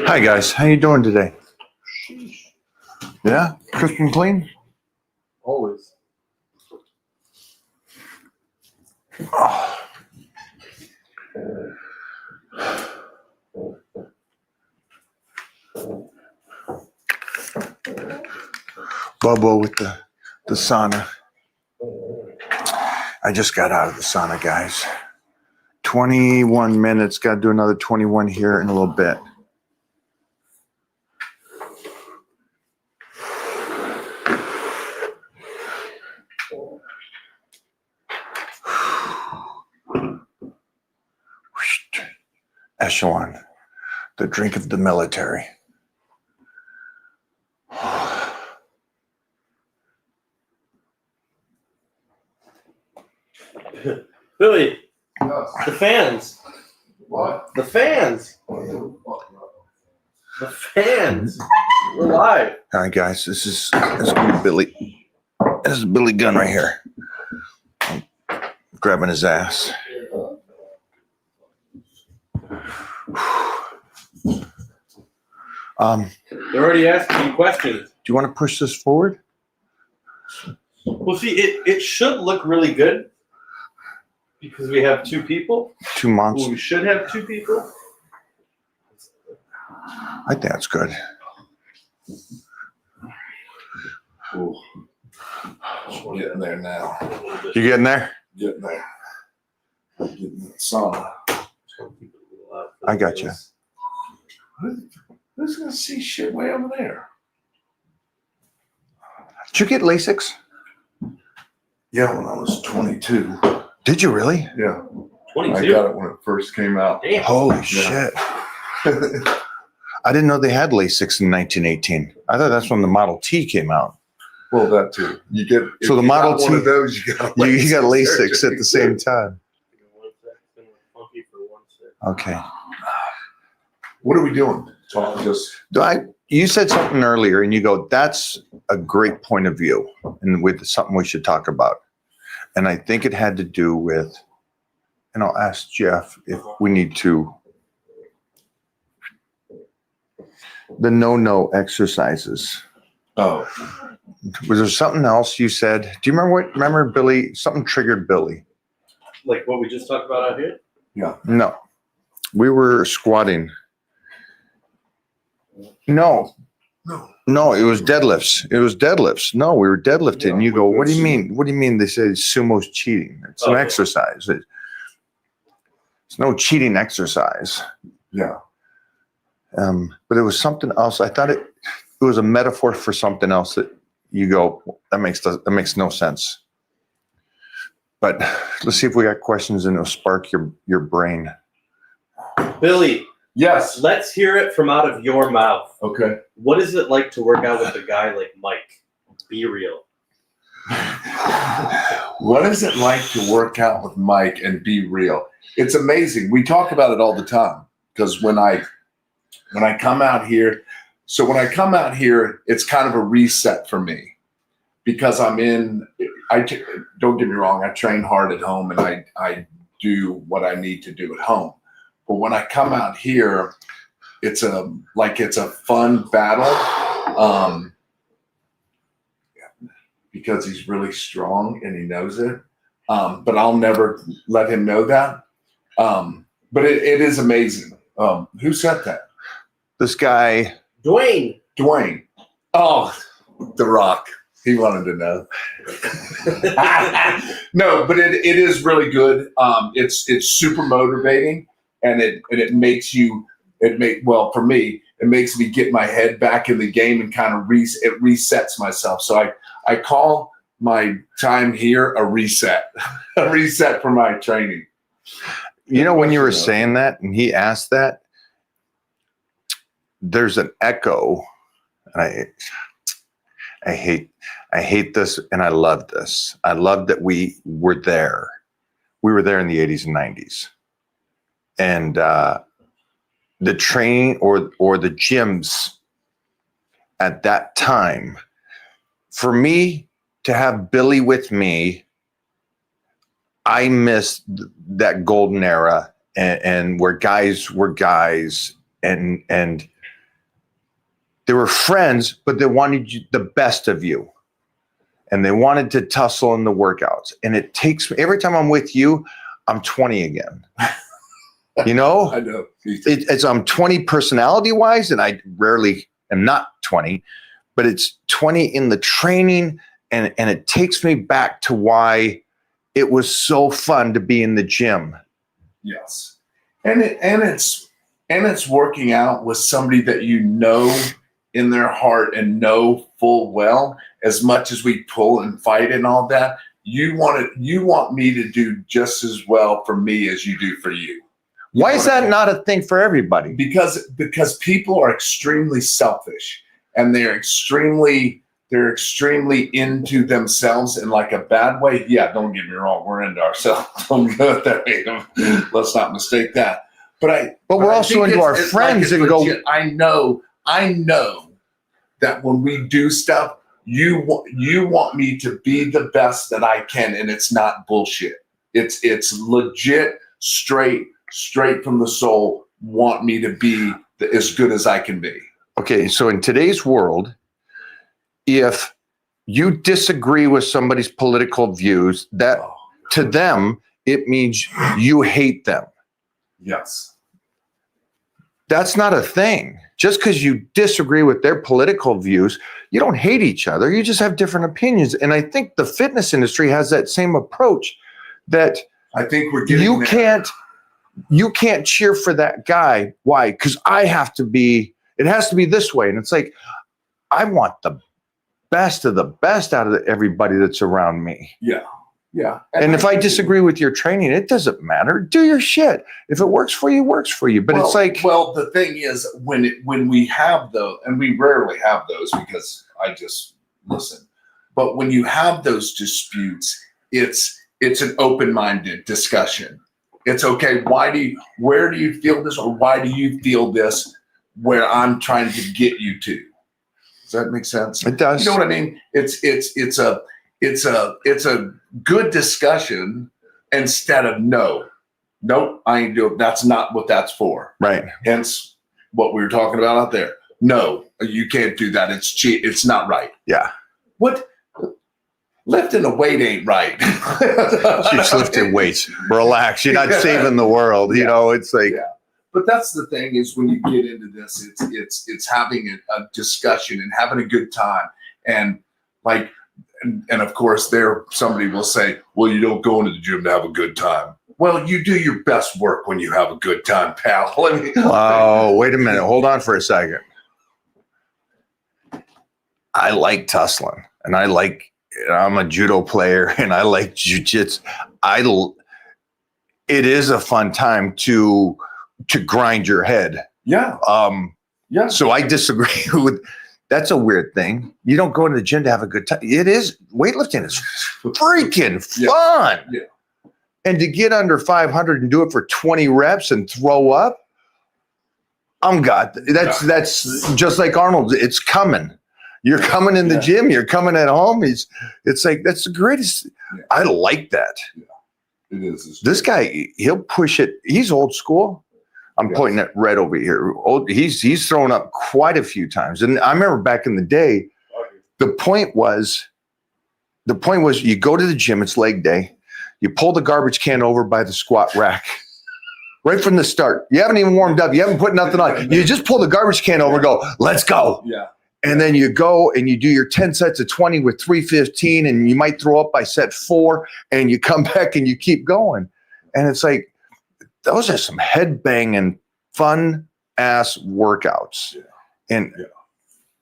Hi guys, how you doing today? Yeah, crisp and clean. Always. Oh. Bubba with the sauna. I just got out of the sauna, guys. 21 minutes. Got to do another 21 here in a little bit. Echelon, the drink of the military. Billy, Yes. the fans. What? The fans. The fans. We're live. All right, guys, this is Billy. This is Billy Gunn right here. I'm grabbing his ass. They're already asking you questions. Do you want to push this forward? Well, see, it should look really good because we have two people. 2 months. Well, we should have two people. I think that's good. Ooh. Getting there now. You getting there? Getting there. Getting the sauna. I got you. Who's gonna see shit way over there? Did you get Lasix? Yeah, when I was 22. Did you really? Yeah, I 22. got it when it first came out. Damn. Holy shit. I didn't know they had Lasix in 1918. I thought that's when the Model T came out. Well, that too. You get So the Model T, one of those. You got you got Lasix surgery. at the same time. Funky for 1 second. Okay. What are we doing? Talk just. You said something earlier, and you go, "That's a great point of view, and with something we should talk about." And I think it had to do with, and I'll ask Jeff if we need to. The no exercises. Oh, Was there something else you said? Do you remember Billy? Something triggered Billy. Like what we just talked about out here? No, we were squatting. No, it was deadlifts. No, we were deadlifting. Yeah, And you go, what do you sumo. mean? What do you mean? They say sumo's cheating. It's an Okay. exercise. It's no cheating exercise. yeah. But it was something else. I thought it was a metaphor for something else that you go, that makes no sense. But let's see if we got questions and it'll spark your brain. Billy, Yes. let's hear it from out of your mouth. Okay. What is it like to work out with a guy like Mike? Be real. What is it like to work out with Mike and be real? It's amazing. We talk about it all the time because when I come out here, it's kind of a reset for me because don't get me wrong, I train hard at home and I do what I need to do at home. But when I come out here, it's a fun battle because he's really strong and he knows it. But I'll never let him know that. But it is amazing. Who said that? This guy, Dwayne. Dwayne. Oh, The Rock. He wanted to know. No, but it is really good. It's super motivating, and it makes for me, it makes me get my head back in the game and kind of it resets myself. So I call my time here a reset, a reset for my training. you know, when you were saying that and he asked that, there's an echo. And I hate this, and I love this. I love that we were there. We were there in the 80s and 90s. And the training or the gyms at that time, for me to have Billy with me, I missed that golden era and where guys were guys and they were friends, but they wanted the best of you. And they wanted to tussle in the workouts. And it takes me, every time I'm with you, I'm 20 again. You know? I know. It's I'm 20 personality wise, and I rarely am not 20, but it's 20 in the training. And it takes me back to why it was so fun to be in the gym. Yes. And it's working out with somebody that you know in their heart and know full well, as much as we pull and fight and all that, you want me to do just as well for me as you do for you. Why is that not a thing for everybody? Because people are extremely selfish, and they're extremely into themselves in like a bad way. Yeah, don't get me wrong, we're into ourselves. Don't go there. Let's not mistake that. But we're also into our friends and legit. I know that when we do stuff, you want me to be the best that I can, and it's not bullshit. It's legit, straight from the soul. Want me to be as good as I can be. Okay, so in today's world, if you disagree with somebody's political views, that to them it means you hate them. Yes. That's not a thing. Just because you disagree with their political views, you don't hate each other. You just have different opinions. And I think the fitness industry has that same approach, that I think we're getting you can't cheer for that guy. Why? Because it has to be this way. And it's like, I want the best of the best out of everybody that's around me. Yeah. Yeah. And if I disagree with your training, it doesn't matter. Do your shit. If it works for you, works for you. But it's like, well, the thing is, when we have those, and we rarely have those because I just listen. But when you have those disputes, it's an open-minded discussion. It's okay. Where do you feel this, or why do you feel this? Where I'm trying to get you to. Does that make sense? It does. You know what I mean? It's a good discussion instead of nope, I ain't doing. That's not what that's for. Right. Hence what we were talking about out there. No, you can't do that. It's cheap. It's not right. Yeah. What? Lifting a weight ain't right. Just lifting weights. Relax. You're not saving the world. You know, it's like. Yeah. But that's the thing, is when you get into this, it's having a discussion and having a good time. And like, and of course somebody will say, well, you don't go into the gym to have a good time. Well, you do your best work when you have a good time, pal. Oh, wait a minute. Hold on for a second. I like tussling, and I'm a judo player, and I like jiu-jitsu. It is a fun time to grind your head. Yeah. Yeah. So I disagree with, that's a weird thing. You don't go to the gym to have a good time. It is, weightlifting is freaking fun. Yeah. And to get under 500 and do it for 20 reps and throw up, that's just like Arnold. It's coming. You're coming in the gym. You're coming at home. It's like, that's the greatest. Yeah. I like that. Yeah. It is. This guy, he'll push it. He's old school. I'm pointing at Red over here. He's thrown up quite a few times. And I remember back in the day, the point was you go to the gym, it's leg day. You pull the garbage can over by the squat rack right from the start. You haven't even warmed up. You haven't put nothing on. You just pull the garbage can over and go, let's go. Yeah. And then you go and you do your 10 sets of 20 with 315, and you might throw up by set 4, and you come back and you keep going. And it's like, those are some head banging, fun ass workouts. Yeah. And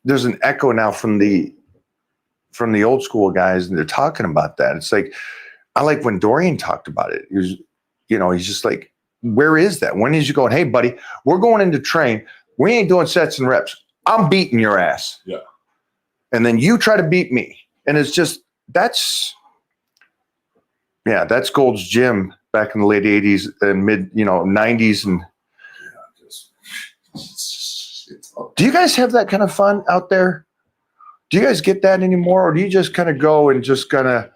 there's an echo now from the old school guys, and they're talking about that. It's like, I like when Dorian talked about it. He's just like, where is that? When is you going, hey buddy, we're going into train. We ain't doing sets and reps. I'm beating your ass. Yeah. And then you try to beat me. And it's just, that's Gold's Gym back in the late 80s and mid, 90s. And do you guys have that kind of fun out there? Do you guys get that anymore? Or do you just kind of go and just kind of,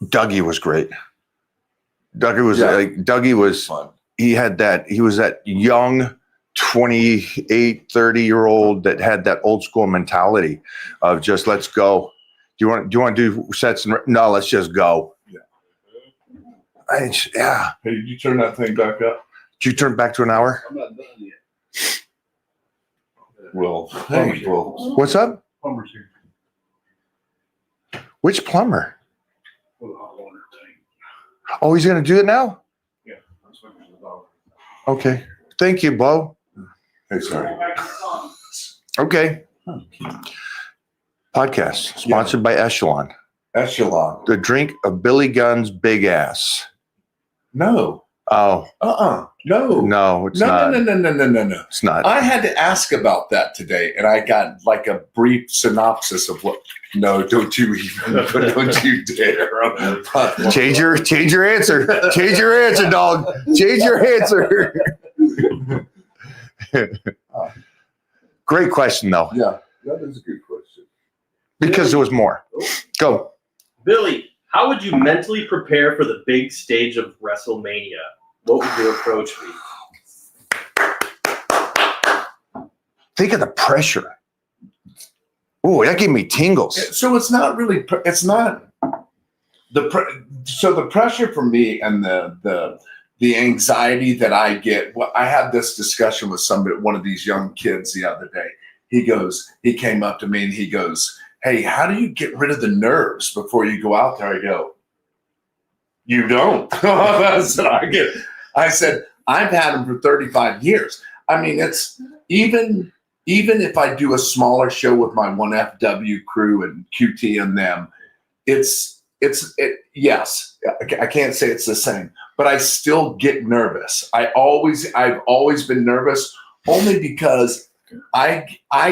Dougie was great. Dougie was fun. He was that young 28, 30-year-old that had that old school mentality of just let's go. Do you want to do sets? No, let's just go. Yeah. Hey, did you turn that thing back up? Did you turn back to an hour? I'm not done yet. Well, hey, well, What's up? Plumber's here Which plumber? for the hot water tank. Oh, he's going to do it now? Yeah, I'm switching to the dog. Okay. Thank you, Bo. hey, sorry. Okay. Podcast sponsored by Echelon. Echelon. The drink of Billy Gunn's big ass. No. Oh, No. no, it's No, not. No. It's not. I had to ask about that today, and I got like a brief synopsis of what. No, don't you even, don't you dare. Change your answer. Change your answer, dog. Change your answer. Great question, though, Yeah, that is a good question. because there was more. Go. Billy, how would you mentally prepare for the big stage of WrestleMania? What would your approach be? Think of the pressure. Oh, that gave me tingles. So it's not really. It's not so the pressure for me and the anxiety that I get. Well, I had this discussion with one of these young kids the other day. He came up to me and he goes, "Hey, how do you get rid of the nerves before you go out there?" I go, "You don't." I said, "I've had them for 35 years. I mean, it's even if I do a smaller show with my 1FW crew and QT and them, yes, I can't say it's the same, but I still get nervous. I've always been nervous only because I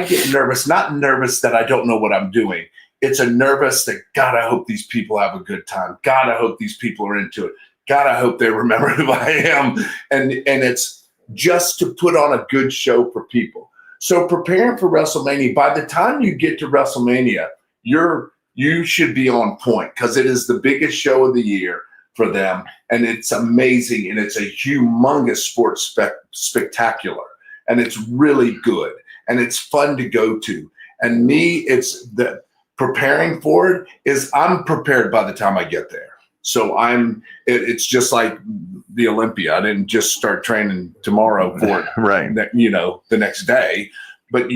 get nervous, not nervous that I don't know what I'm doing. It's a nervous that, God, I hope these people have a good time. God, I hope these people are into it. God, I hope they remember who I am. And it's just to put on a good show for people. So preparing for WrestleMania, by the time you get to WrestleMania, you should be on point because it is the biggest show of the year for them. And it's amazing. And it's a humongous sports spectacular. And it's really good. And it's fun to go to. And me, it's the preparing for it is I'm prepared by the time I get there. So it's just like the Olympia. I didn't just start training tomorrow for it, Right. The next day, but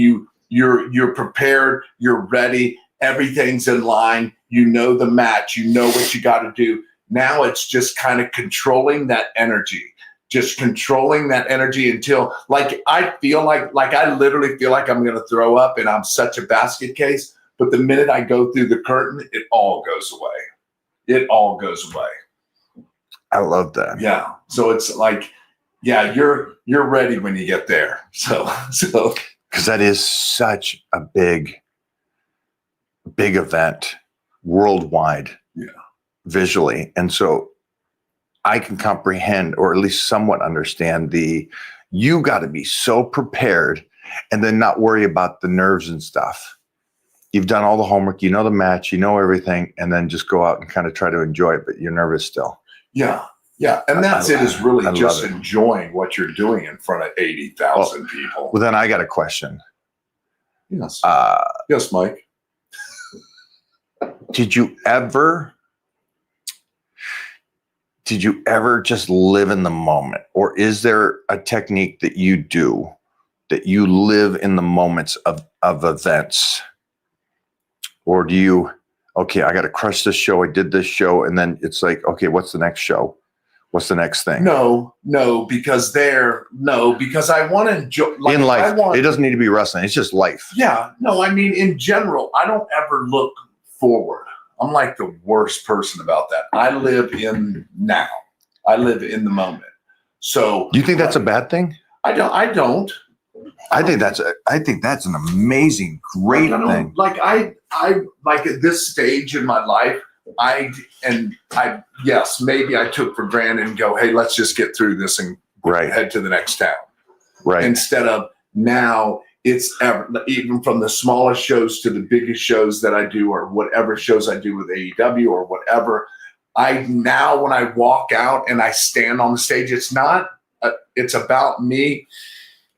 you're prepared, you're ready, everything's in line, you know the match, you know what you got to do. Now it's just kind of controlling that energy, until I literally feel like I'm going to throw up and I'm such a basket case. But the minute I go through the curtain, it all goes away. It all goes away. I love that. Yeah. So it's like, yeah, you're ready when you get there. So Because that is such a big event worldwide, visually. And so I can comprehend, or at least somewhat understand you got to be so prepared and then not worry about the nerves and stuff. You've done all the homework, you know the match, you know everything, and then just go out and kind of try to enjoy it, but you're nervous still. Yeah. And that's is really just enjoying what you're doing in front of 80,000 people. Well, then I got a question. Yes. Yes, Mike. Did you ever just live in the moment? Or is there a technique that you do that you live in the moments of events? Or do you, okay, I got to crush this show. I did this show. And then it's like, okay, what's the next show? What's the next thing? No, because I want to enjoy. In life, it doesn't need to be wrestling. It's just life. Yeah. No, I mean, in general, I don't ever look forward. I'm like the worst person about that. I live in now. I live in the moment. So Do you think that's a bad thing? I don't. I think that's an amazing, great thing. Like I like at this stage in my life, yes, maybe I took for granted and go, hey, let's just get through this and head to the next town. Right. Instead of now, it's even from the smallest shows to the biggest shows that I do, or whatever shows I do with AEW or whatever. Now when I walk out and I stand on the stage, it's about me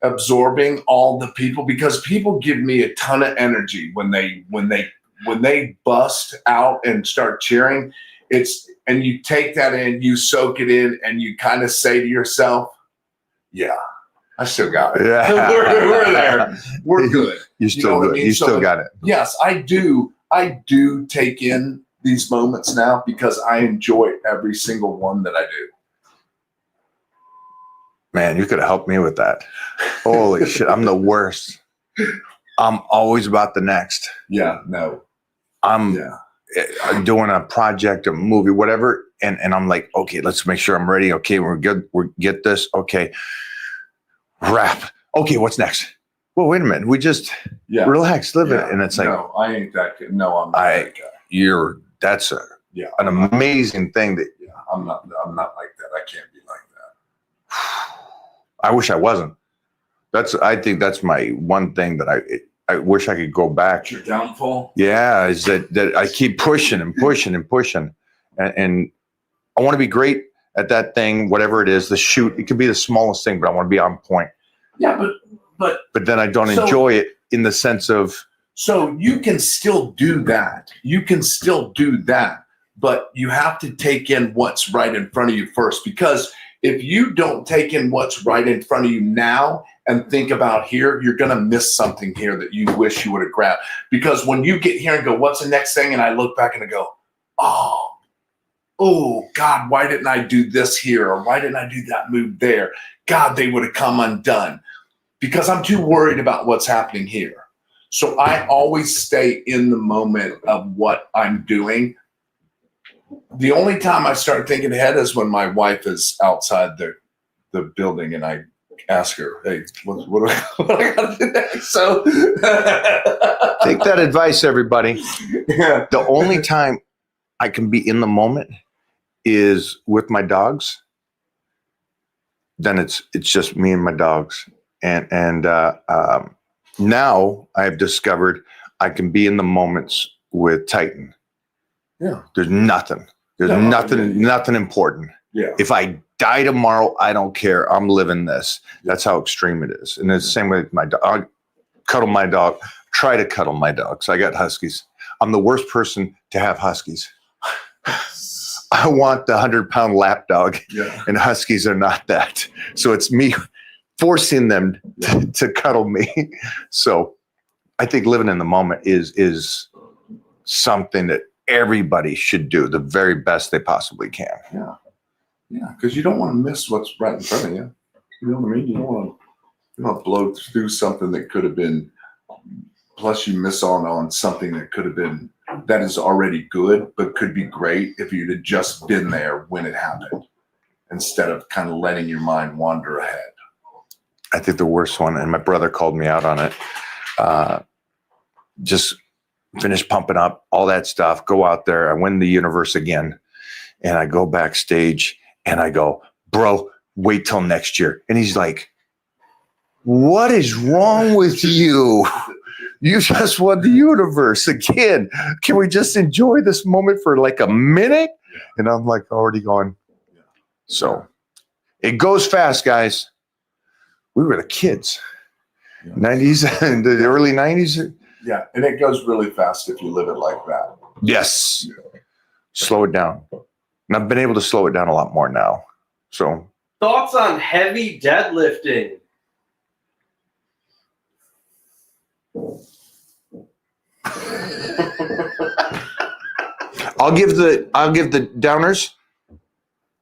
absorbing all the people, because people give me a ton of energy when they bust out and start cheering. And you take that in, you soak it in, and you kind of say to yourself, yeah, I still got it. Yeah. We're there. We're good. You still know what I good. mean? You still got it. Yes, I do. I do take in these moments now because I enjoy every single one that I do. Man, you could have helped me with that. Holy shit, I'm the worst. I'm always about the next. Yeah, no. I'm Yeah. doing a project, a movie, whatever, and I'm like, okay, let's make sure I'm ready. Okay, we're good. We get this. Okay, wrap. Okay, what's next? Well, wait a minute. We just relax, live it, and it's like, no, I ain't that good. No, I'm not that guy. That's Yeah, an amazing thing that. Yeah, I'm not like that. I can't be like that. I wish I wasn't. I think that's my one thing that I wish I could go back. Your downfall? Yeah, is that I keep pushing and pushing and pushing. And I want to be great at that thing, whatever it is, the shoot. It could be the smallest thing, but I want to be on point. Yeah, but then I don't enjoy it in the sense of. So you can still do that. You can still do that, but you have to take in what's right in front of you first, because if you don't take in what's right in front of you now and think about here, you're going to miss something here that you wish you would have grabbed. Because when you get here and go, what's the next thing? And I look back and I go, oh God, why didn't I do this here? Or why didn't I do that move there? God, they would have come undone, because I'm too worried about what's happening here. So I always stay in the moment of what I'm doing. The only time I start thinking ahead is when my wife is outside the building and I ask her, hey, what do I got to do next? So Take that advice, everybody. Yeah. The only time I can be in the moment is with my dogs. Then it's just me and my dogs. And now I've discovered I can be in the moments with Titan. Yeah. There's nothing. Nothing important. Yeah. If I die tomorrow, I don't care. I'm living this. That's how extreme it is. And it's the same way with my dog. I cuddle my dog. Try to cuddle my dogs. I got huskies. I'm the worst person to have huskies. I want the 100-pound lap dog, and huskies are not that. So it's me forcing them to cuddle me. So I think living in the moment is something that everybody should do the very best they possibly can. Yeah. Yeah. Because you don't want to miss what's right in front of you. You know what I mean? You don't want to blow through something that could have been, plus you miss on something that could have been, that is already good, but could be great if you'd have just been there when it happened, instead of kind of letting your mind wander ahead. I think the worst one, and my brother called me out on it, just finish pumping up, all that stuff, go out there, I win the universe again, and I go backstage, and I go, bro, wait till next year. And he's like, what is wrong with you? You just won the universe again. Can we just enjoy this moment for like a minute? And I'm like already going. So it goes fast, guys. We were the kids. 90s and the early 90s. Yeah, and it goes really fast if you live it like that. Yes. Slow it down. And I've been able to slow it down a lot more now. So thoughts on heavy deadlifting? I'll give the downers.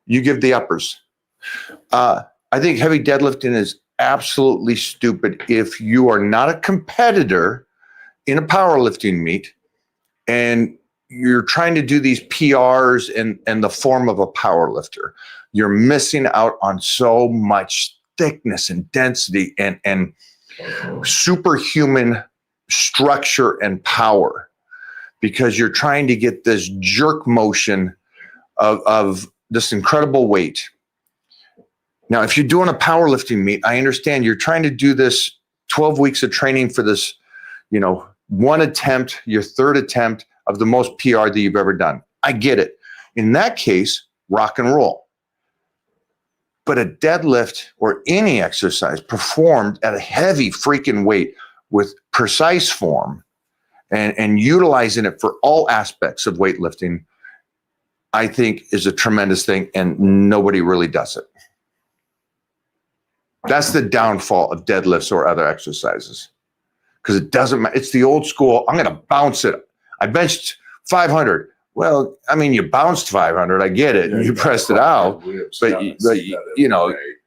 You give the uppers. I think heavy deadlifting is absolutely stupid if you are not a competitor in a powerlifting meet and you're trying to do these PRs in the form of a powerlifter. You're missing out on so much thickness and density and superhuman structure and power, because you're trying to get this jerk motion of this incredible weight. Now, if you're doing a powerlifting meet, I understand you're trying to do this 12 weeks of training for this, one attempt, your third attempt of the most PR that you've ever done. I get it. In that case, rock and roll. But a deadlift or any exercise performed at a heavy freaking weight with precise form and utilizing it for all aspects of weightlifting, I think is a tremendous thing, and nobody really does it. That's the downfall of deadlifts or other exercises, because it doesn't matter. It's the old school, I'm going to bounce it. I benched 500. Well, I mean, you bounced 500. I get it. Yeah, and you pressed it out. But you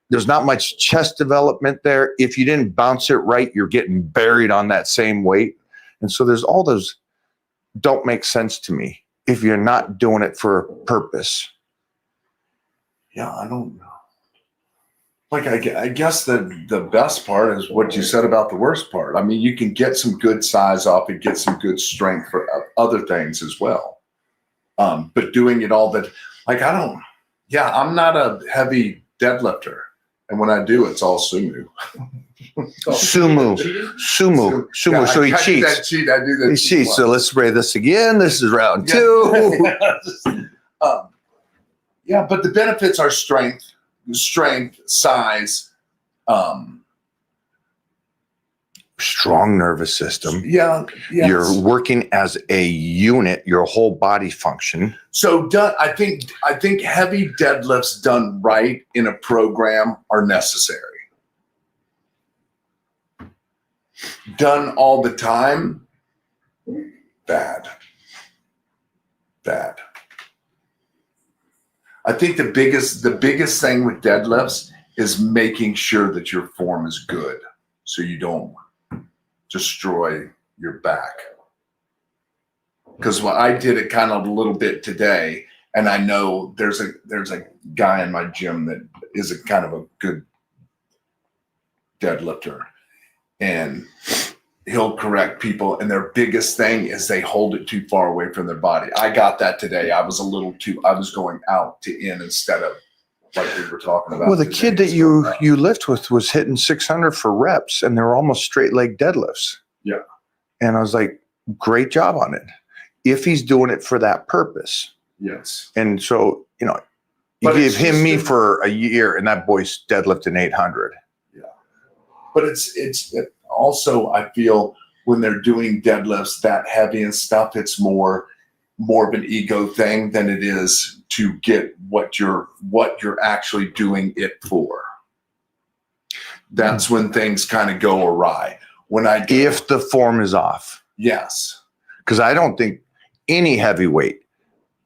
there's not much chest development there. If you didn't bounce it right, you're getting buried on that same weight. And so there's all those don't make sense to me if you're not doing it for a purpose. Yeah, I don't know. Like, I guess the best part is what you said about the worst part. I mean, you can get some good size off and get some good strength for other things as well. But doing it all that, like, I'm not a heavy deadlifter. And when I do, it's all sumo. Sumo. Yeah, So he I do cheats. that cheat. I do that. He cheats. So let's spray this again. This is round 2. Yeah, but the benefits are strength, size, strong nervous system. Yeah. Yes. You're working as a unit, your whole body function. So I think heavy deadlifts done right in a program are necessary. Done all the time, bad. I think the biggest thing with deadlifts is making sure that your form is good, so you don't destroy your back. Because I did it kind of a little bit today, and I know there's a guy in my gym that is a kind of a good deadlifter, and he'll correct people, and their biggest thing is they hold it too far away from their body. I got that today. I was going out to in instead of like we were talking about. Well, the kid that you lift with was hitting 600 for reps, and they were almost straight leg deadlifts. Yeah. And I was like, great job on it. If he's doing it for that purpose. Yes. And so, you give him me for a year, and that boy's deadlifting 800. Yeah. But it's also, I feel when they're doing deadlifts that heavy and stuff, it's more of an ego thing than it is to get what you're actually doing it for. That's when things kind of go awry. If the form is off. Yes. Because I don't think any heavyweight,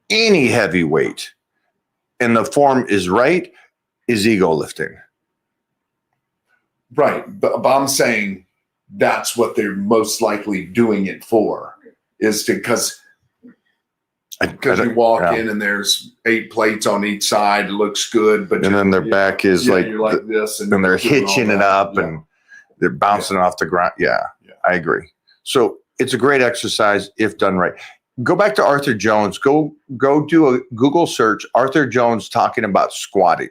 and the form is right, is ego lifting. Right. But I'm saying that's what they're most likely doing it for, is because you walk in and there's 8 plates on each side. It looks good. But then their back is you're like this. And they're hitching it up and they're bouncing off the ground. Yeah, I agree. So it's a great exercise if done right. Go back to Arthur Jones. Go do a Google search. Arthur Jones talking about squatting.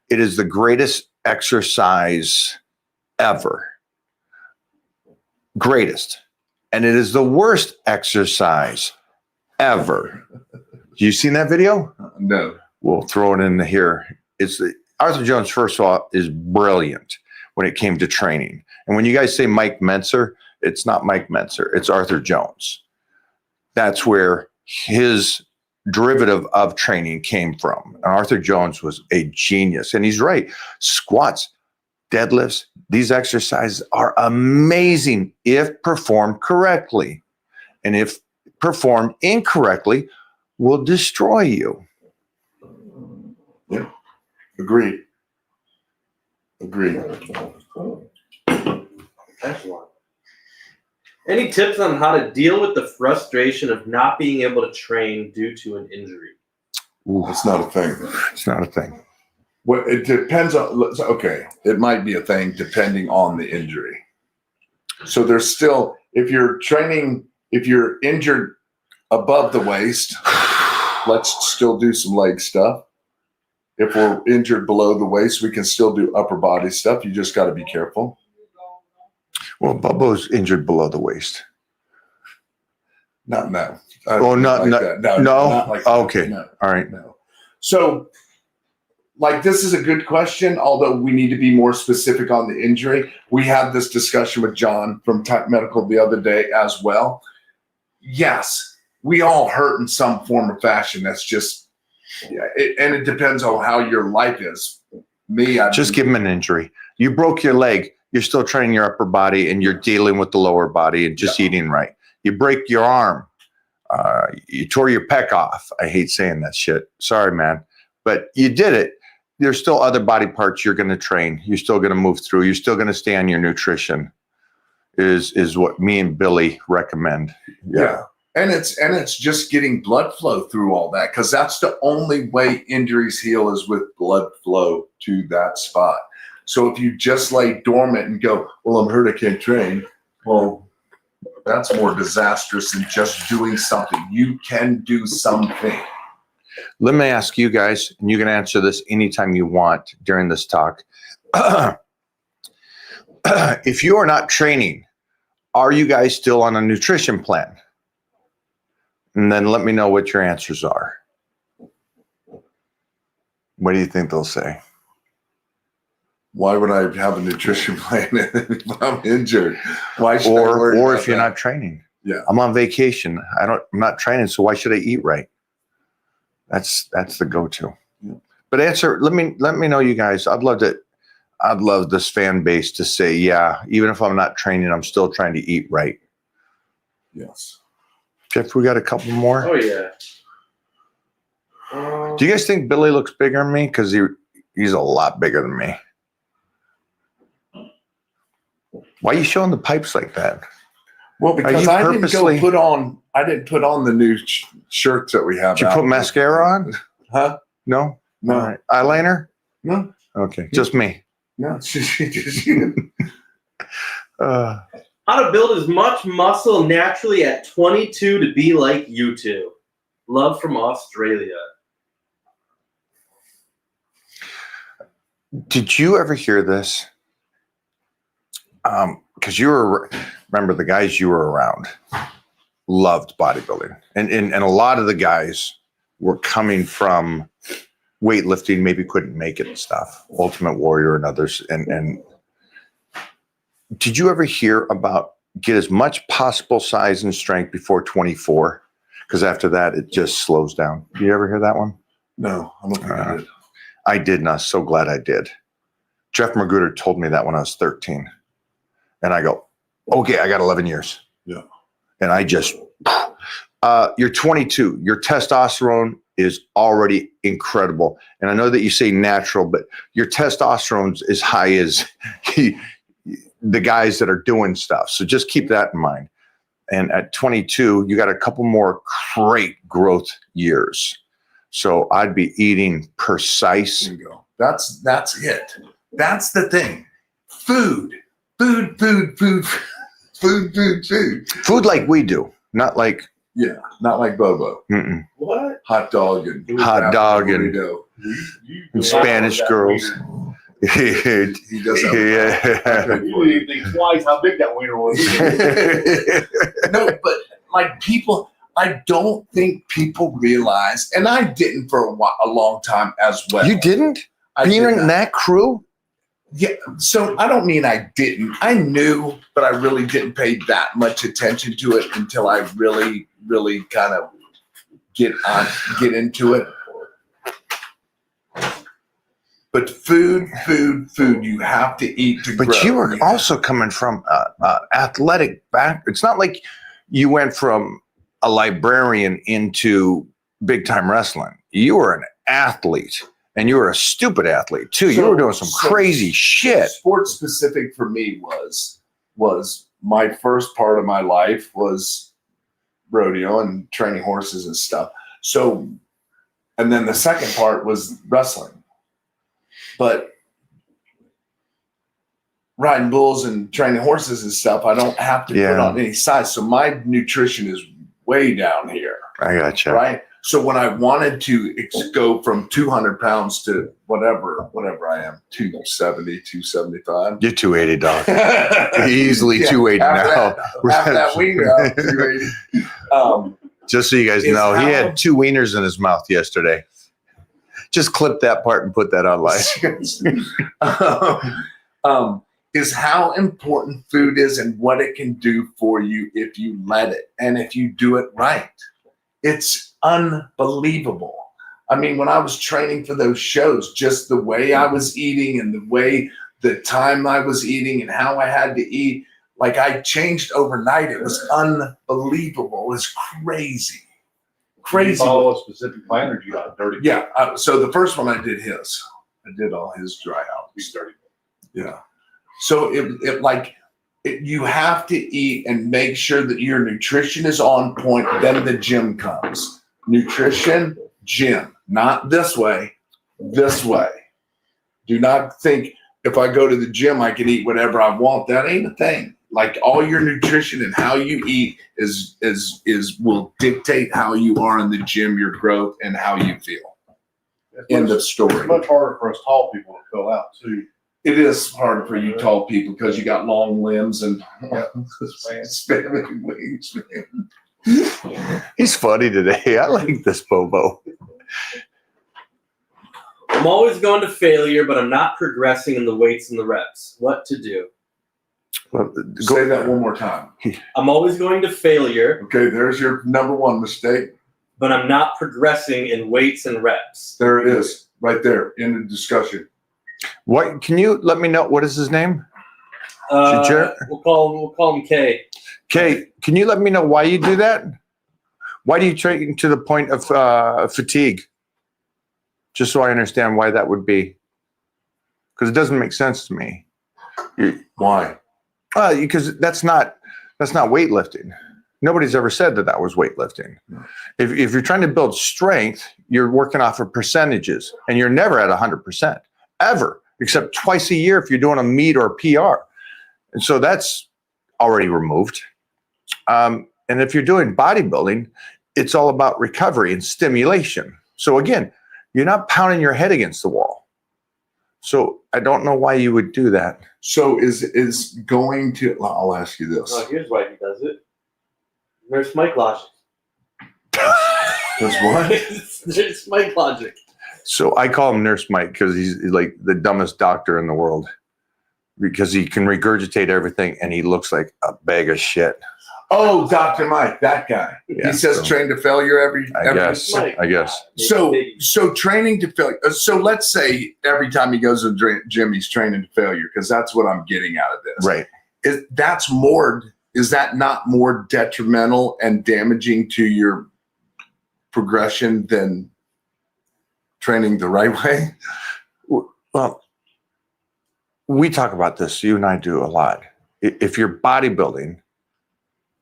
It is the greatest exercise ever. Greatest. And it is the worst exercise ever. You seen that video? No. We'll throw it in here. Arthur Jones, first of all, is brilliant when it came to training. And when you guys say Mike Mentzer, it's not Mike Mentzer. It's Arthur Jones. That's where his derivative of training came from. And Arthur Jones was a genius. And he's right. Squats, deadlifts, these exercises are amazing if performed correctly. And if performed incorrectly, will destroy you. Yeah. Agreed. Excellent. Any tips on how to deal with the frustration of not being able to train due to an injury? Ooh, it's not a thing. It's not a thing. Well, it depends on, okay, it might be a thing depending on the injury. So there's still, if you're injured above the waist, let's still do some leg stuff. If we're injured below the waist, we can still do upper body stuff. You just got to be careful. Well, Bubba's injured below the waist. Not no. Oh, not like that. No. Not like that. okay. No. All right. No. So like, this is a good question, although we need to be more specific on the injury. We had this discussion with John from Tech Medical the other day as well. Yes, we all hurt in some form or fashion. That's just, and it depends on how your life is. Just give him an injury. You broke your leg. You're still training your upper body and you're dealing with the lower body and just eating right. You break your arm. You tore your pec off. I hate saying that shit. Sorry, man. But you did it. There's still other body parts you're going to train. You're still going to move through. You're still going to stay on your nutrition is what me and Billy recommend. Yeah. And it's just getting blood flow through all that, because that's the only way injuries heal is with blood flow to that spot. So if you just lay dormant and go, well, I'm hurt, I can't train. Well, that's more disastrous than just doing something. You can do something. Let me ask you guys, and you can answer this anytime you want during this talk. If you are not training, are you guys still on a nutrition plan? And then let me know what your answers are. What do you think they'll say? Why would I have a nutrition plan if I'm injured? Why should I worry Or about if you're that? not training? Yeah. I'm on vacation. I'm not training, so why should I eat right? That's the go-to. Yeah. But answer. Let me know, you guys. I'd love this fan base to say, yeah, even if I'm not training, I'm still trying to eat right. Yes. Jeff, we got a couple more. Oh yeah. Do you guys think Billy looks bigger than me? Because he's a lot bigger than me. Why are you showing the pipes like that? Well, because I didn't put on the new shirts that we have. Did you put mascara on? Huh? No? No. All right. Eyeliner? No. Okay. Just me. No. How to build as much muscle naturally at 22 to be like you two. Love from Australia. Did you ever hear this? Because remember the guys you were around loved bodybuilding. And a lot of the guys were coming from weightlifting, maybe couldn't make it and stuff. Ultimate Warrior and others. And did you ever hear about get as much possible size and strength before 24? Because after that, it just slows down. Did you ever hear that one? No, I don't think I did. I did, and I was so glad I did. Jeff Magruder told me that when I was 13. And I go, okay, I got 11 years. Yeah. And I just, you're 22. Your testosterone is already incredible. And I know that you say natural, but your testosterone's as high as the guys that are doing stuff. So just keep that in mind. And at 22, you got a couple more great growth years. So I'd be eating precise. There you go. That's it. That's the thing. Food Food like we do, not like. Yeah, not like Bobo. Mm-mm. What? Hot dog and burrito. And Spanish girls. He does have Yeah. You didn't think twice how big that wiener was. No, but like people, I don't think people realize, and I didn't for a long time as well. You didn't? Being in that crew? Yeah, so I don't mean I didn't. I knew, but I really didn't pay that much attention to it until I really, really kind of get into it. But food, you have to eat to grow. But you were also coming from athletic back. It's not like you went from a librarian into big time wrestling. You were an athlete. And you were a stupid athlete too. You were doing some crazy shit. Sports specific for me was my first part of my life was rodeo and training horses and stuff. So, and then the second part was wrestling. But riding bulls and training horses and stuff, I don't have to put on any size. So my nutrition is way down here. I gotcha. Right. So when I wanted to go from 200 pounds to whatever I am, 270, 275. You're 280, dog. Easily 280 now. Half that wiener out, 280. Just so you guys know, he had 2 wieners in his mouth yesterday. Just clip that part and put that online. Is how important food is and what it can do for you if you let it and if you do it right. It's unbelievable. I mean, when I was training for those shows, just the way I was eating and the time I was eating and how I had to eat, like I changed overnight. It was unbelievable. It was crazy. Did you follow a specific plan, or did you got dirty? Yeah. So the first one I did his. I did all his dry out. He's dirty. Yeah. So you have to eat and make sure that your nutrition is on point. Then the gym comes. Nutrition, gym, not this way, this way. Do not think if I go to the gym, I can eat whatever I want. That ain't a thing. Like all your nutrition and how you eat is will dictate how you are in the gym, your growth, and how you feel. End of story. It's much harder for us tall people to fill out too. It is hard for you tall people because you got long limbs and spanning wings. He's funny today. I like this Bobo. I'm always going to failure, but I'm not progressing in the weights and the reps. What to do? Well, Say that one more time. I'm always going to failure, Okay, there's your number one mistake. but I'm not progressing in weights and reps. There it is, right there in the discussion. What? Can you let me know what is his name? We'll call him K. Kay, can you let me know why you do that? Why do you train to the point of fatigue? Just so I understand why that would be, because it doesn't make sense to me. Why? Because that's not weightlifting. Nobody's ever said that was weightlifting. No. If you're trying to build strength, you're working off of percentages, and you're never at 100% ever, except twice a year if you're doing a meet or a PR. And so that's already removed. And if you're doing bodybuilding, it's all about recovery and stimulation. So again, you're not pounding your head against the wall. So I don't know why you would do that. So is going to, I'll ask you this. Oh, here's why he does it. Nurse Mike logic. That's what? Nurse Mike logic. So I call him Nurse Mike because he's like the dumbest doctor in the world, because he can regurgitate everything and he looks like a bag of shit. Oh, Dr. Mike, that guy. Yeah, he says so- train to failure every. I guess. So training to failure. So let's say every time he goes to the gym, he's training to failure, because that's what I'm getting out of this. Right. Is that not more detrimental and damaging to your progression than training the right way? Well, we talk about this. You and I do a lot. If you're bodybuilding,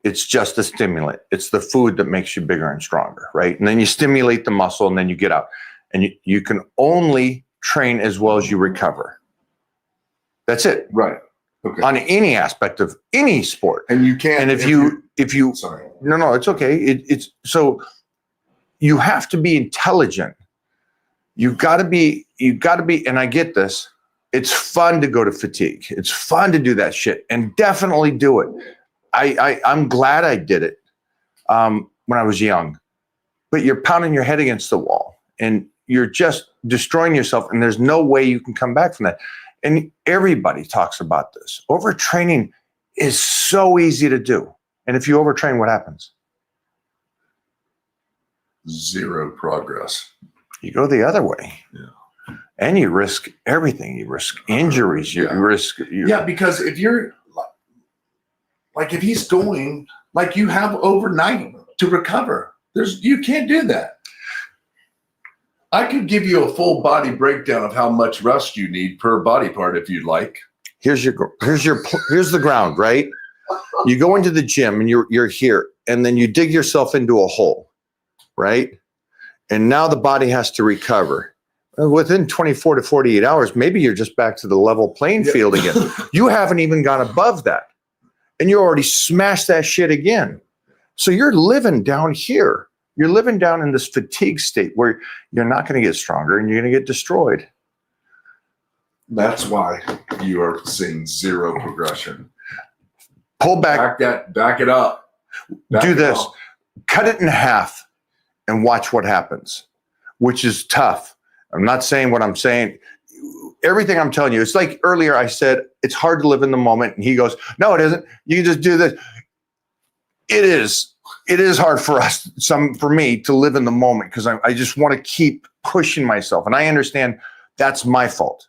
it's just a stimulant. It's the food that makes you bigger and stronger, right? And then you stimulate the muscle and then you get out. And you can only train as well as you recover. That's it. Right. Okay. On any aspect of any sport. And you can't. And if you sorry. no, it's okay. It's so you have to be intelligent. You've got to be, and I get this. It's fun to go to fatigue. It's fun to do that shit, and definitely do it. I'm glad I did it when I was young, but you're pounding your head against the wall and you're just destroying yourself, and there's no way you can come back from that. And everybody talks about this. Overtraining is so easy to do. And if you overtrain, what happens? Zero progress. You go the other way. Yeah. And you risk everything. You risk injuries. You risk. Yeah, because if you're like if he's going, like you have overnight to recover. You can't do that. I could give you a full body breakdown of how much rest you need per body part if you'd like. Here's the ground, right? You go into the gym and you're here, and then you dig yourself into a hole, right? And now the body has to recover. Within 24 to 48 hours, maybe you're just back to the level playing field again. You haven't even gone above that. And you already smashed that shit again. So you're living down here. You're living down in this fatigue state where you're not going to get stronger and you're going to get destroyed. That's why you are seeing zero progression. Pull back. Back it up. Do this. Cut it in half and watch what happens, which is tough. I'm not saying what I'm saying. Everything I'm telling you, it's like earlier I said, it's hard to live in the moment. And he goes, no, it isn't. You can just do this. It is. It is hard for us, for me, to live in the moment because I just want to keep pushing myself. And I understand that's my fault.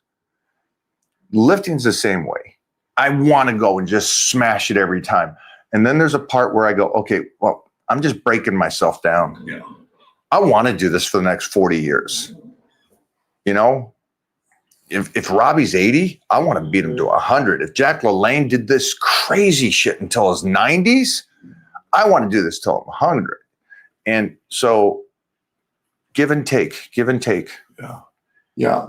Lifting's the same way. I want to go and just smash it every time. And then there's a part where I go, okay, well, I'm just breaking myself down. Yeah. I want to do this for the next 40 years. You know, if Robbie's 80, I want to beat him to 100. If Jack LaLanne did this crazy shit until his 90s, I want to do this till I'm 100. And so give and take. Yeah.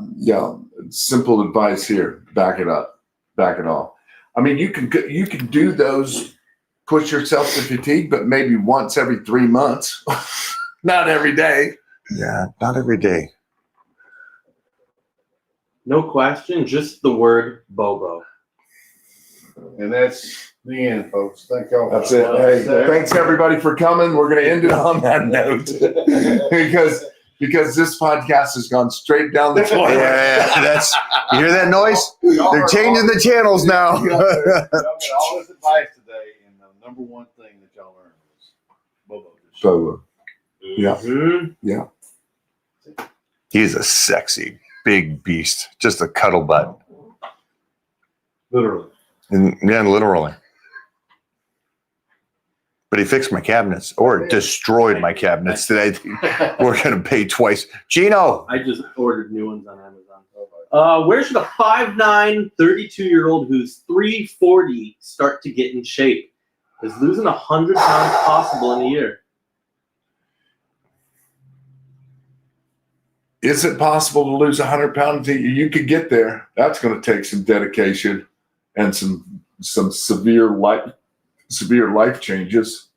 Simple advice here. Back it up. Back it off. I mean, you can do those, push yourself to fatigue, but maybe once every 3 months, not every day. Yeah, not every day. No question, just the word Bobo. And that's the end, folks. Thank y'all. That's it. Hey, thanks everybody for coming. We're going to end it on that note because this podcast has gone straight down the toilet. Yeah, you hear that noise? They're changing the channels now. Y'all got all this advice today, and the number one thing that y'all learned was Bobo. So, yeah. Mhm. Yeah. He's a sexy, big beast. Just a cuddle butt. Literally. Yeah, literally. But he fixed my cabinets or destroyed my cabinets today. We're going to pay twice. Gino. I just ordered new ones on Amazon. Where should a 5'9", 32-year-old who's 340 start to get in shape? Is losing 100 pounds possible in a year? Is it possible to lose 100 pounds? You could get there. That's going to take some dedication and some severe life changes.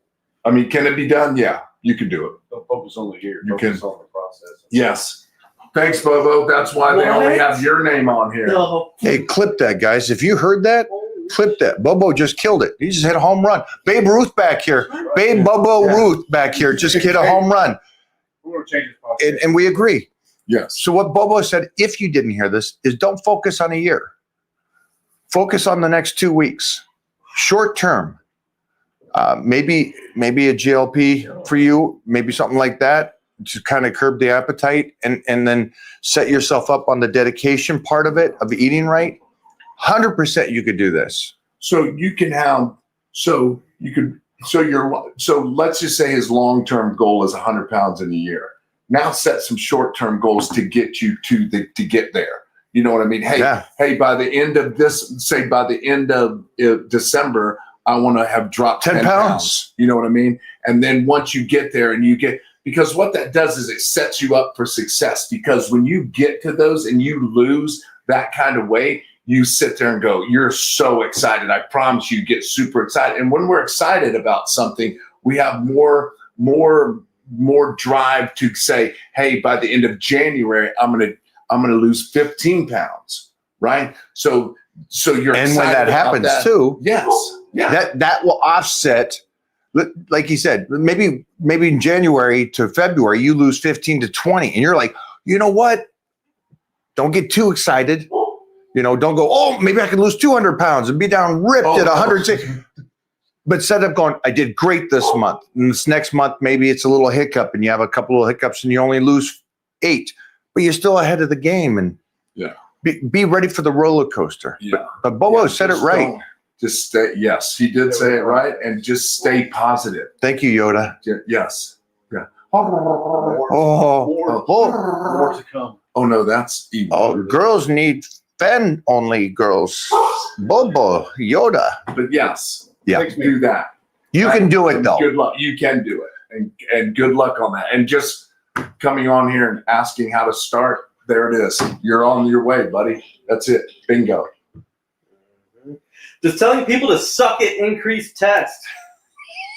I mean, can it be done? Yeah, you can do it. Don't focus on the year. You Focus can. on the process. Yes. Thanks, Bobo. That's why they only have your name on here. No. Hey, clip that, guys. If you heard that, clip that. Bobo just killed it. He just hit a home run. Babe Ruth back here. Babe Bobo Ruth back here just hit a home run. We're going to change this process. And we agree. Yes. So what Bobo said, if you didn't hear this, is don't focus on a year. Focus on the next 2 weeks. Short term. Maybe a GLP for you, maybe something like that to kind of curb the appetite and then set yourself up on the dedication part of it, of eating right. 100% you could do this. So you can have, so let's just say his long-term goal is 100 pounds in a year. Now set some short-term goals to get you to get there. You know what I mean? Hey, by the end of December, I want to have dropped 10 pounds. You know what I mean? And then once you get there because what that does is it sets you up for success, because when you get to those and you lose that kind of weight, you sit there and go, you're so excited. I promise you get super excited. And when we're excited about something, we have more drive to say, hey, by the end of January, I'm going to lose 15 pounds. Right. So you're excited. And when that happens too. Yes. Yeah. That will offset, like he said, maybe in January to February, you lose 15 to 20. And you're like, you know what? Don't get too excited. You know, don't go, oh, maybe I can lose 200 pounds and be down ripped at 106. But instead of going, I did great this month. And this next month, maybe it's a little hiccup and you have a couple of hiccups and you only lose 8. But you're still ahead of the game. And be ready for the roller coaster. Yeah. But Bobo said it right. Just stay. Yes, he did say it right. And just stay positive. Thank you, Yoda. Yes. Yeah. More to come. Oh, no, that's evil. Oh, girls need fan only girls. Bobo, Yoda. But yes. Yeah. Do that. You can do it, though. Good luck. You can do it. And good luck on that. And just coming on here and asking how to start, there it is. You're on your way, buddy. That's it. Bingo. Just telling people to suck it, increase test.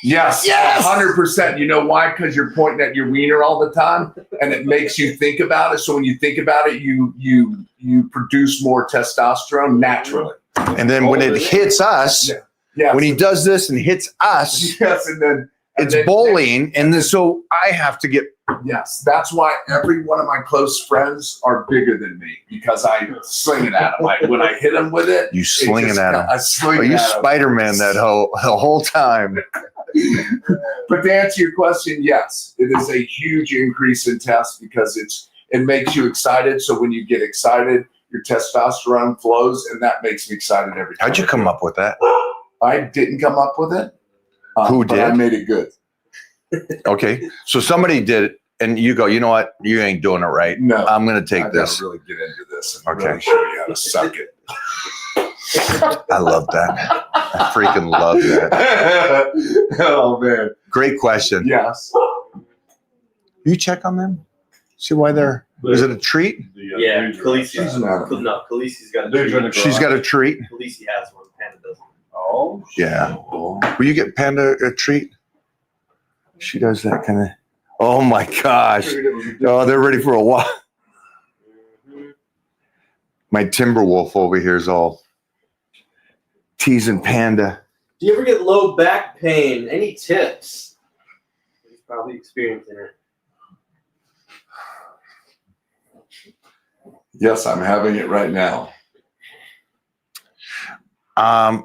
Yes. 100%. You know why? Because you're pointing at your wiener all the time, and it makes you think about it. So when you think about it, you produce more testosterone naturally. And then when it hits us, when he does this and hits us, yes, and And it's then- bullying, and then so I have to get. Yes, that's why every one of my close friends are bigger than me because I sling it at them. When I hit them with it, You sling it at them. I sling Oh, it you at 'em. Spider-Man the whole time. But to answer your question, yes, it is a huge increase in test because it makes you excited. So when you get excited, your testosterone flows, and that makes me excited every time. How'd you come up with that? I didn't come up with it. Who but I did? made it good. Okay, so somebody did it, and you go, you know what? You ain't doing it right. No, I'm going to take I gotta this. really get into this and Okay. really show you how to suck it. I love that. I freaking love that. Oh man, Great question. yes. You check on them? See why they're. Is it a treat? Yeah, Khaleesi's not. no, Khaleesi's got a Dude's treat. in the She's got a treat. Khaleesi has one. Panda doesn't. Oh, Yeah. Will you get Panda a treat? She does that kind of. Oh my gosh. Oh, they're ready for a walk. My Timberwolf over here is all teasing Panda. Do you ever get low back pain? Any tips? He's probably experiencing it. Yes, I'm having it right now. I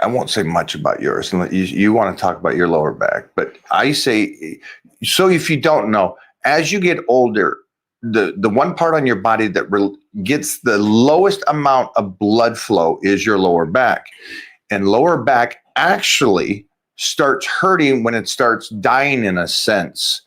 won't say much about yours. You want to talk about your lower back, but I say, so if you don't know, as you get older, the one part on your body that gets the lowest amount of blood flow is your lower back. And lower back actually starts hurting when it starts dying in a sense.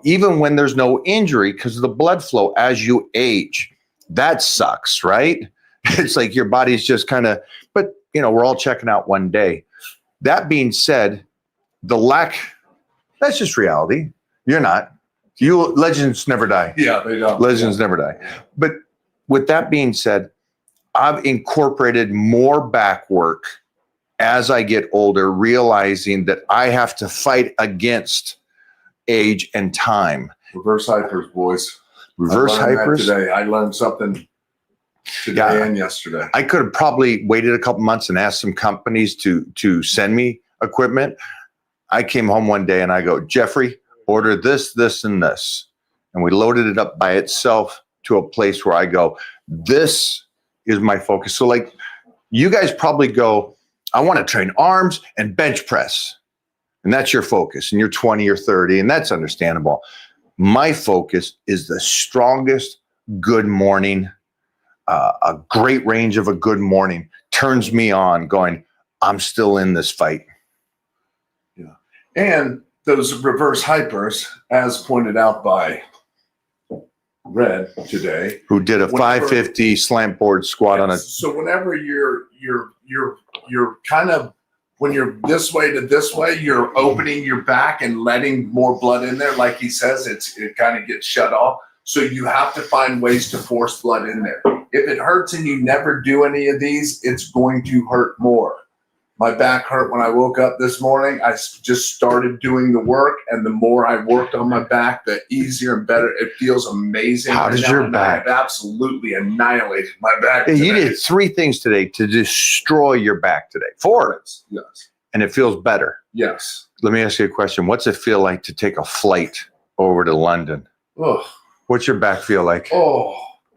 Even when there's no injury because of the blood flow as you age. That sucks, right? It's like your body's just kind of, but we're all checking out one day. That being said, that's just reality. You're not. Legends never die. Yeah, they don't. Legends never die. But with that being said, I've incorporated more back work as I get older, realizing that I have to fight against age and time. Reverse hypers, boys. Reverse I learned that hypers. today. I learned something today and yesterday. I could have probably waited a couple months and asked some companies to send me equipment. I came home one day and I go, Jeffrey, order this, this, and this. And we loaded it up by itself to a place where I go, this is my focus. So like you guys probably go, I want to train arms and bench press. And that's your focus. And you're 20 or 30, and that's understandable. My focus is the strongest good morning, a great range of a good morning turns me on going, I'm still in this fight. Yeah. And those reverse hypers, as pointed out by Red today, Who did a Whenever- 550 slant board squat on a. So whenever you're kind of, when you're this way to this way, you're opening your back and letting more blood in there. Like he says, it kind of gets shut off. So you have to find ways to force blood in there. If it hurts and you never do any of these, it's going to hurt more. My back hurt when I woke up this morning. I just started doing the work, and the more I worked on my back, the easier and better. It feels amazing. How does Now, your and back- I have absolutely annihilated my back. Hey, you today. did 3 things today to destroy your back today. 4. Yes. And it feels better. Yes. Let me ask you a question. What's it feel like to take a flight over to London? Oh, What's your back feel like?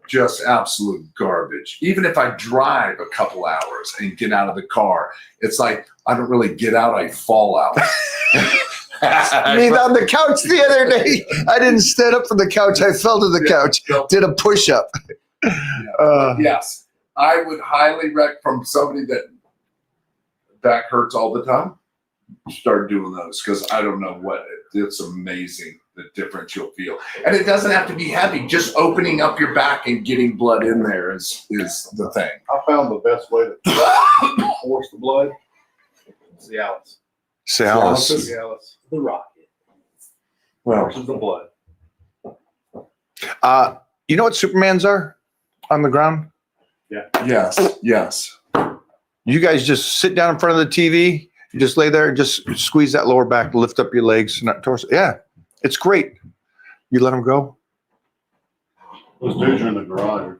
just absolute garbage. Even if I drive a couple hours and get out of the car, it's like I don't really get out, I fall out. I mean, on the couch the other day, I didn't stand up from the couch. I fell to the couch, did a push-up. Yes, I would highly recommend from somebody that back hurts all the time, start doing those because I don't know it's amazing the difference you'll feel. And it doesn't have to be heavy. Just opening up your back and getting blood in there is the thing. I found the best way to force the blood. Cialis. Cialis. Cialis. The rocket. Well, Forces the blood. You know what Supermans are on the ground? yes. You guys just sit down in front of the TV. You just lay there, just squeeze that lower back, lift up your legs, not torso. Yeah, it's great. You let them go. Those dudes are in the garage.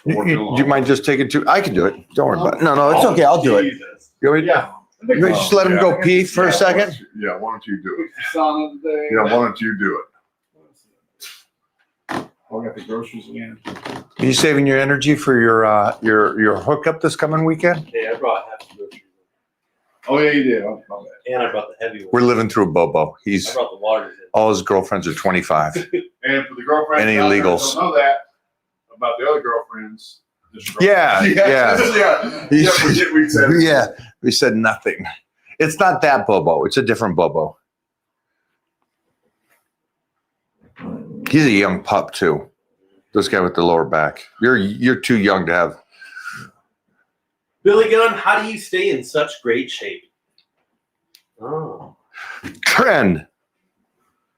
Do you mind just taking 2? I can do it. Don't worry about it. No, it's okay. I'll do it. Jesus. You want me to- Yeah. You just let him go pee for a second. Why don't you do it? Sauna today. Yeah, why don't you do it? Oh, I got the groceries again. Are you saving your energy for your hookup this coming weekend? Yeah, I brought half the groceries. Oh yeah, you did. Oh, okay. And I brought the heavy one. We're living through a Bobo. I brought the waters in. All his girlfriends are 25. And for the girlfriends Any out there that illegals? don't know that about the other girlfriends. Yeah. We said it. Yeah, we said nothing. It's not that Bobo. It's a different Bobo. He's a young pup too. This guy with the lower back. You're too young to have. Billy Gunn, how do you stay in such great shape? Oh. Trend.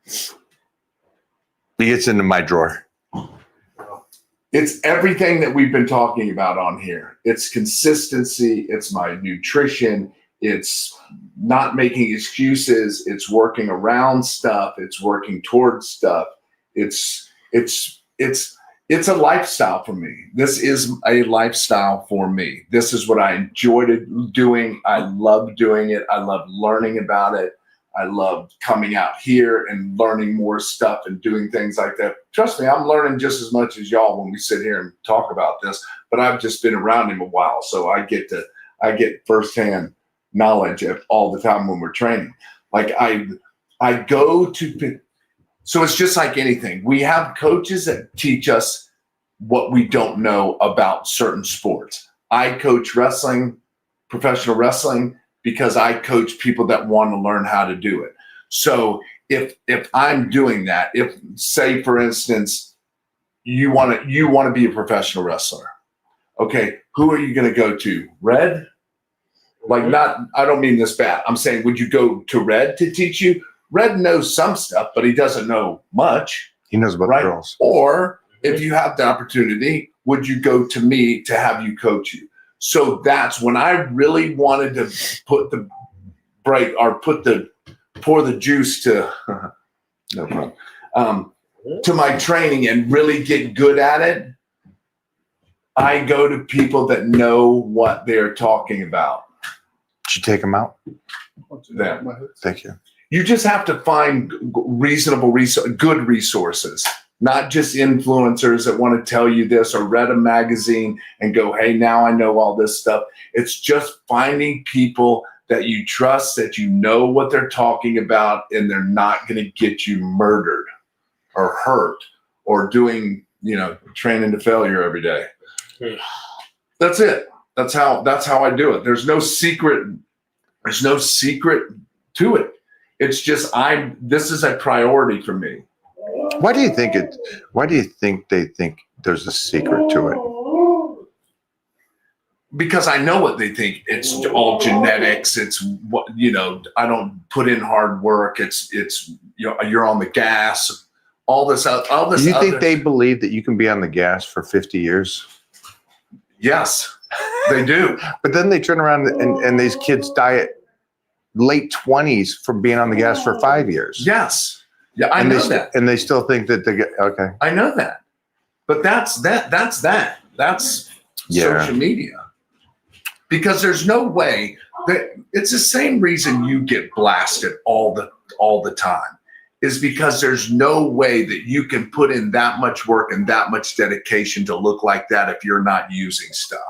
He gets into my drawer. It's everything that we've been talking about on here. It's consistency. It's my nutrition. It's not making excuses. It's working around stuff. It's working towards stuff. It's a lifestyle for me. This is a lifestyle for me. This is what I enjoyed doing. I love doing it. I love learning about it. I love coming out here and learning more stuff and doing things like that. Trust me, I'm learning just as much as y'all when we sit here and talk about this, but I've just been around him a while. So I get firsthand knowledge all the time when we're training. Like I go to, so it's just like anything. We have coaches that teach us what we don't know about certain sports. I coach wrestling, professional wrestling, because I coach people that want to learn how to do it. So if I'm doing that, if say for instance, you want to be a professional wrestler, okay, who are you going to go to? Red? Like I don't mean this bad. I'm saying, would you go to Red to teach you? Red knows some stuff, but he doesn't know much. He knows about right? girls. Or if you have the opportunity, would you go to me to have you coach you? So that's when I really wanted to put the break or pour the juice to no problem to my training and really get good at it. I go to people that know what they're talking about. Did you take him out? Them. Thank you. You just have to find good resources, not just influencers that want to tell you this or read a magazine and go, hey, now I know all this stuff. It's just finding people that you trust, that you know what they're talking about, and they're not going to get you murdered or hurt or doing, training to failure every day. That's it. That's how I do it. There's no secret. There's no secret to it. It's just this is a priority for me. Why do you think they think there's a secret to it? Because I know what they think. It's all genetics. It's what, I don't put in hard work. It's you're on the gas. All this. Do you think they believe that you can be on the gas for 50 years? Yes, they do. But then they turn around and these kids die at late 20s from being on the gas for 5 years. Yes. Yeah, I know that. And they still think that they get, okay. I know that. But that's social media. Because there's no way that it's the same reason you get blasted all the time is because there's no way that you can put in that much work and that much dedication to look like that if you're not using stuff.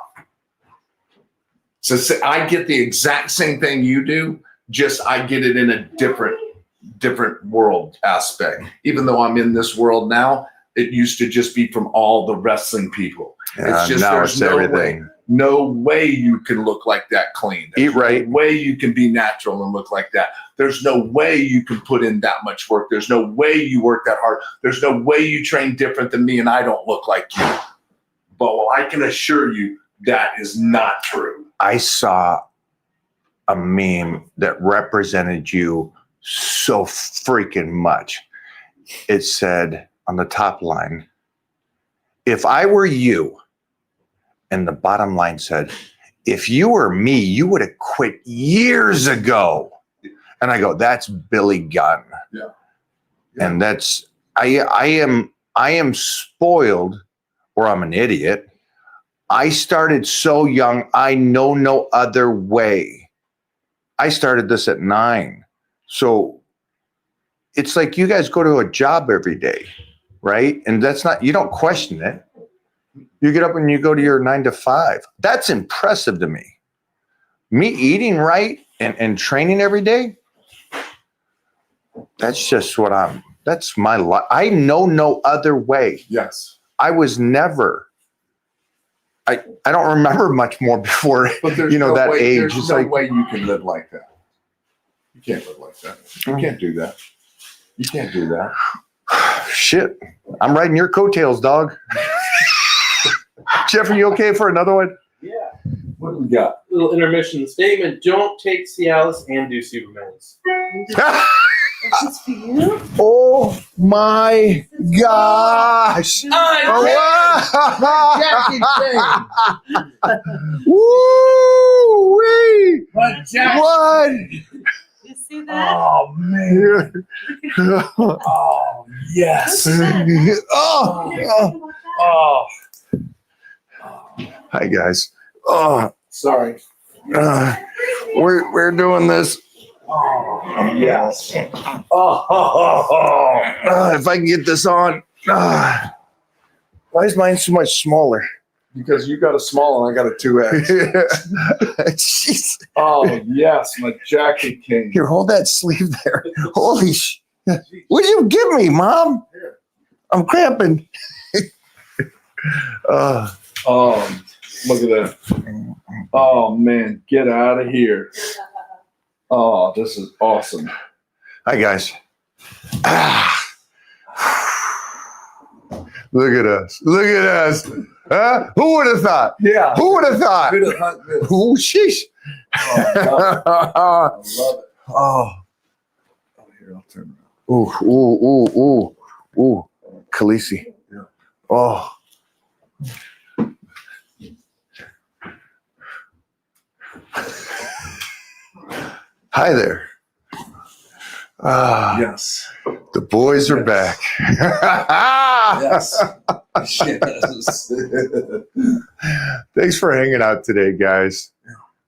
So I get the exact same thing you do, just I get it in a different world aspect. Even though I'm in this world now, it used to just be from all the wrestling people. It's just now there's it's no everything. No way you can look like that clean. There's Eat right. No way you can be natural and look like that. There's no way you can put in that much work. There's no way you work that hard. There's no way you train different than me and I don't look like you. But I can assure you that is not true. I saw a meme that represented you so freaking much. It said on the top line, if I were you, and the bottom line said, if you were me, you would have quit years ago. And I go, that's Billy Gunn. Yeah. And that's, I am spoiled, or I'm an idiot. I started so young, I know no other way I started this at 9. So it's like you guys go to a job every day, right? And that's not, you don't question it. You get up and you go to your 9 to 5. That's impressive to me. Me eating right and training every day, that's just that's my life. I know no other way. Yes. I was never, I don't remember much more before, But there's that way, age. There's It's no like, way you can live like that. You can't live like that. You can't do that. You can't do that. shit, I'm riding your coattails, dog. Jeff, are you okay for another one? Yeah. What do we got? Little intermission statement. Don't take Cialis and do Supermans. Just for you? Oh my gosh. Woo-wee. What? You see that? Oh man. Oh yes. Oh. Oh. Hi guys. Oh, Sorry. we're doing this. Oh yes. Oh. If I can get this on. Why is mine so much smaller? Because you got a small and I got a 2X. Jeez. Oh yes, my jacket king. Here, hold that sleeve there. Holy sh! What'd you give me, Mom? I'm cramping. Look at that. Oh man, get out of here. Oh, this is awesome. Hi guys. Look at us. Look at us. Huh? Who would have thought? Yeah. Who would have thought? Good to hunt this. Oh, sheesh. Oh, I love it. Oh. Oh, here, I'll turn around. Ooh. Khaleesi. Yeah. Oh. Hi there. Yes. The boys are back. Yes. Yes. Thanks for hanging out today, guys.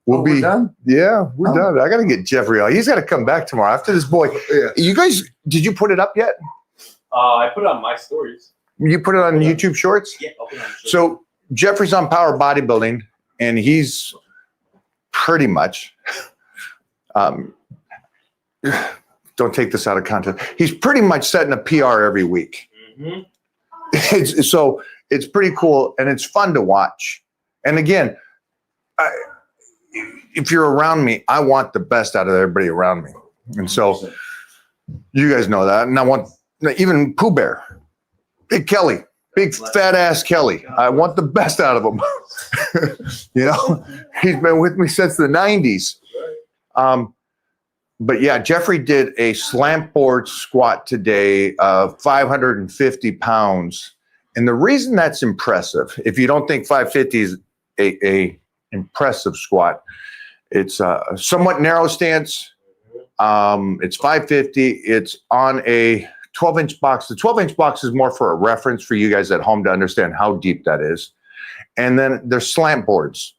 We're done? Yeah, we're Oh. done. I got to get Jeffrey on. He's got to come back tomorrow after this boy. Yeah. You guys, did you put it up yet? I put it on my stories. You put it on YouTube Shorts? Yeah, I'll put it on Shorts. So Jeffrey's on Power Bodybuilding, and he's pretty much, don't take this out of context. He's pretty much setting a PR every week. Mm-hmm. It's pretty cool, and it's fun to watch. And again, if you're around me, I want the best out of everybody around me. And so you guys know that. And I want even Pooh Bear, Big Kelly, big fat ass Kelly. I want the best out of him. He's been with me since the 90s. But yeah, Jeffrey did a slant board squat today of 550 pounds. And the reason that's impressive, if you don't think 550 is a impressive squat, it's a somewhat narrow stance. It's 550. It's on a 12-inch box. The 12-inch box is more for a reference for you guys at home to understand how deep that is. And then there's slant boards.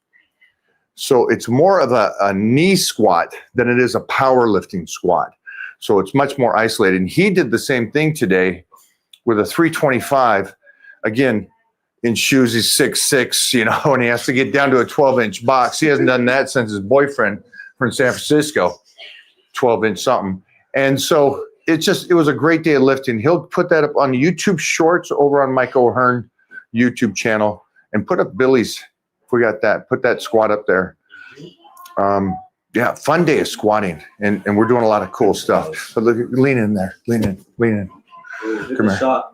So it's more of a knee squat than it is a powerlifting squat. So it's much more isolated. And he did the same thing today with a 325. Again, in shoes, he's 6'6", and he has to get down to a 12-inch box. He hasn't done that since his boyfriend from San Francisco, 12-inch something. And so it was a great day of lifting. He'll put that up on YouTube Shorts over on Mike O'Hearn YouTube channel, and put up Billy's. If we got that, put that squat up there. Yeah, fun day of squatting, and we're doing a lot of cool stuff. But look, lean in there, lean in. Ooh, Come here. Shot.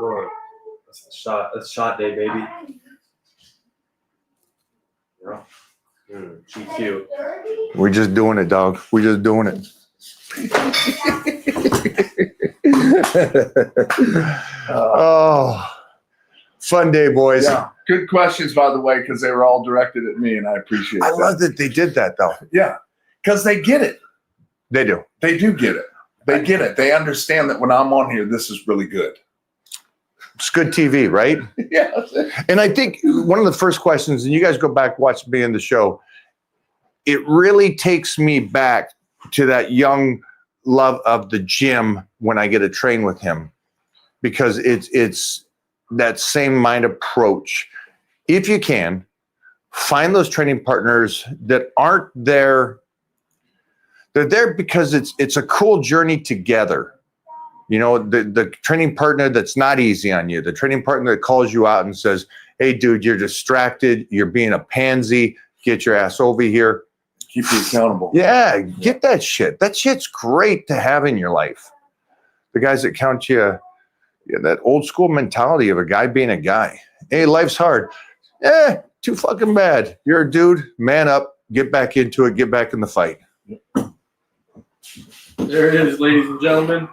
Oh, that's a shot. That's shot day, baby. Yeah. GQ. We're just doing it, dog. We're just doing it. Oh, fun day, boys. Yeah. Good questions, by the way, because they were all directed at me, and I appreciate I that. love that they did that, though. Yeah, because they get it. They do. They do get it. They get it. They understand that when I'm on here, this is really good. It's good TV, right? Yeah. And I think one of the first questions, and you guys go back, watch me in the show, it really takes me back to that young love of the gym when I get to train with him, because it's that same mind approach. If you can, find those training partners that aren't there. They're there because it's a cool journey together. You know, the training partner that's not easy on you, the training partner that calls you out and says, hey, dude, you're distracted. You're being a pansy. Get your ass over here. Keep you accountable. Yeah, get that shit. That shit's great to have in your life. The guys that count you, that old school mentality of a guy being a guy. Hey, life's hard. Too fucking bad. You're a dude. Man up. Get back into it. Get back in the fight. There it is, ladies and gentlemen.